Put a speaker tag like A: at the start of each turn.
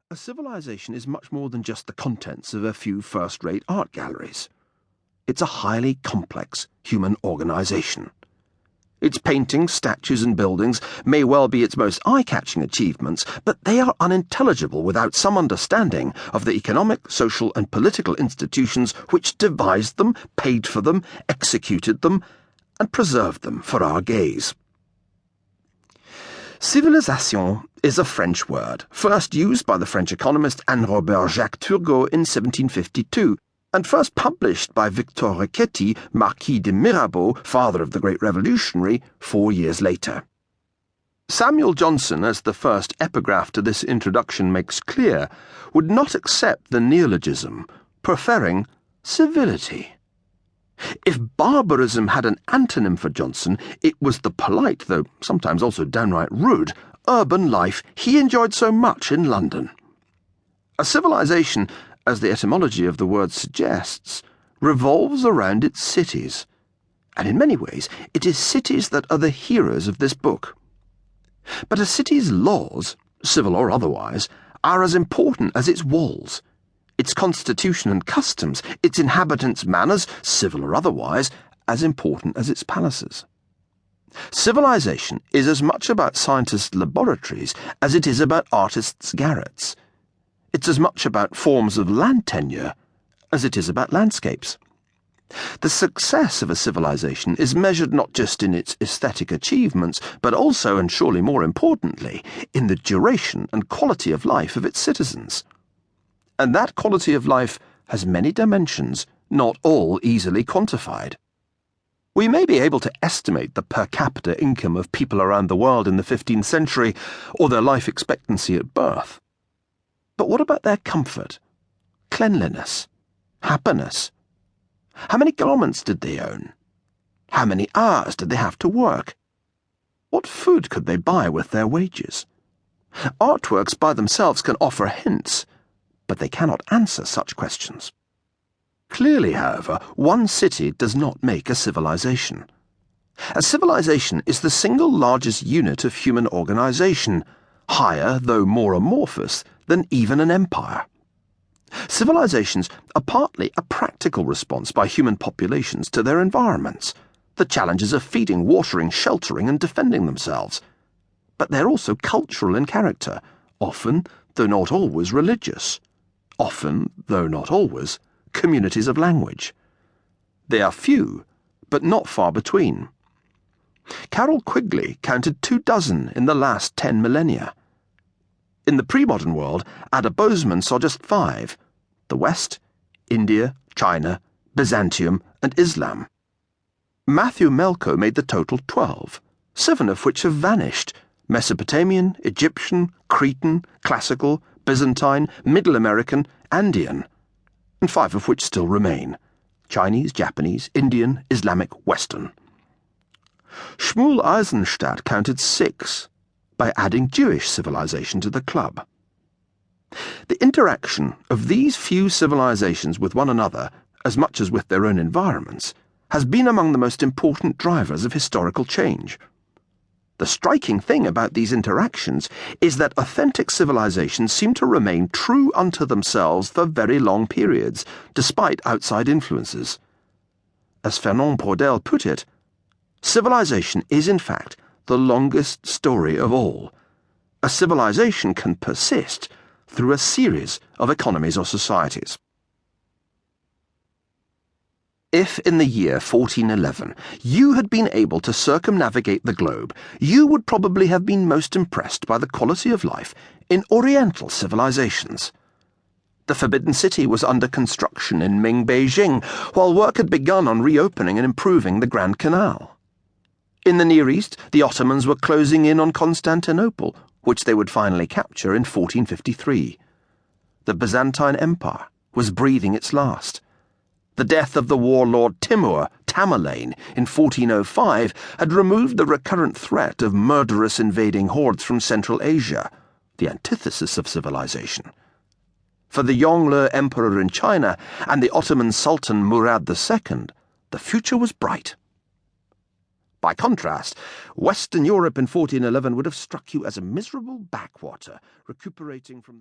A: A civilization is much more than just the contents of a few first-rate art galleries. It's a highly complex human organization. Its paintings, statues, and buildings may well be its most eye-catching achievements, but they are unintelligible without some understanding of the economic, social, and political institutions which devised them, paid for them, executed them, and preserved them for our gaze. Civilisation is a French word, first used by the French economist Anne-Robert Jacques Turgot in 1752, and first published by Victor Riquetti, Marquis de Mirabeau, father of the great revolutionary, 4 years later. Samuel Johnson, as the first epigraph to this introduction makes clear, would not accept the neologism, preferring civility. If barbarism had an antonym for Johnson, it was the polite, though sometimes also downright rude, urban life he enjoyed so much in London. A civilization, as the etymology of the word suggests, revolves around its cities, and in many ways it is cities that are the heroes of this book. But a city's laws, civil or otherwise, are as important as its walls, its constitution and customs, its inhabitants' manners, civil or otherwise, as important as its palaces. Civilization is as much about scientists' laboratories as it is about artists' garrets. It's as much about forms of land tenure as it is about landscapes. The success of a civilization is measured not just in its aesthetic achievements, but also, and surely more importantly, in the duration and quality of life of its citizens. And that quality of life has many dimensions, not all easily quantified. We may be able to estimate the per capita income of people around the world in the 15th century, or their life expectancy at birth. But what about their comfort, cleanliness, happiness? How many garments did they own? How many hours did they have to work? What food could they buy with their wages? Artworks by themselves can offer hints, but they cannot answer such questions. Clearly, however, one city does not make a civilization. A civilization is the single largest unit of human organization, higher, though more amorphous, than even an empire. Civilizations are partly a practical response by human populations to their environments, the challenges of feeding, watering, sheltering, and defending themselves. But they're also cultural in character, often, though not always, religious. Often, though not always, communities of language. They are few, but not far between. Carroll Quigley counted 24 in the last 10 millennia. In the pre-modern world, Ada Bozeman saw just 5: the West, India, China, Byzantium, and Islam. Matthew Melko made the total 12, 7 of which have vanished: Mesopotamian, Egyptian, Cretan, Classical, Byzantine, Middle American, Andean, and 5 of which still remain: Chinese, Japanese, Indian, Islamic, Western. Shmuel Eisenstadt counted 6, by adding Jewish civilization to the club. The interaction of these few civilizations with one another, as much as with their own environments, has been among the most important drivers of historical change. The striking thing about these interactions is that authentic civilizations seem to remain true unto themselves for very long periods, despite outside influences. As Fernand Braudel put it, civilization is in fact the longest story of all. A civilization can persist through a series of economies or societies. If in the year 1411 you had been able to circumnavigate the globe, you would probably have been most impressed by the quality of life in Oriental civilizations. The Forbidden City was under construction in Ming Beijing, while work had begun on reopening and improving the Grand Canal. In the Near East, the Ottomans were closing in on Constantinople, which they would finally capture in 1453. The Byzantine Empire was breathing its last. The death of the warlord Timur, Tamerlane, in 1405 had removed the recurrent threat of murderous invading hordes from Central Asia, the antithesis of civilization. For the Yongle Emperor in China and the Ottoman Sultan Murad II, the future was bright. By contrast, Western Europe in 1411 would have struck you as a miserable backwater, recuperating from the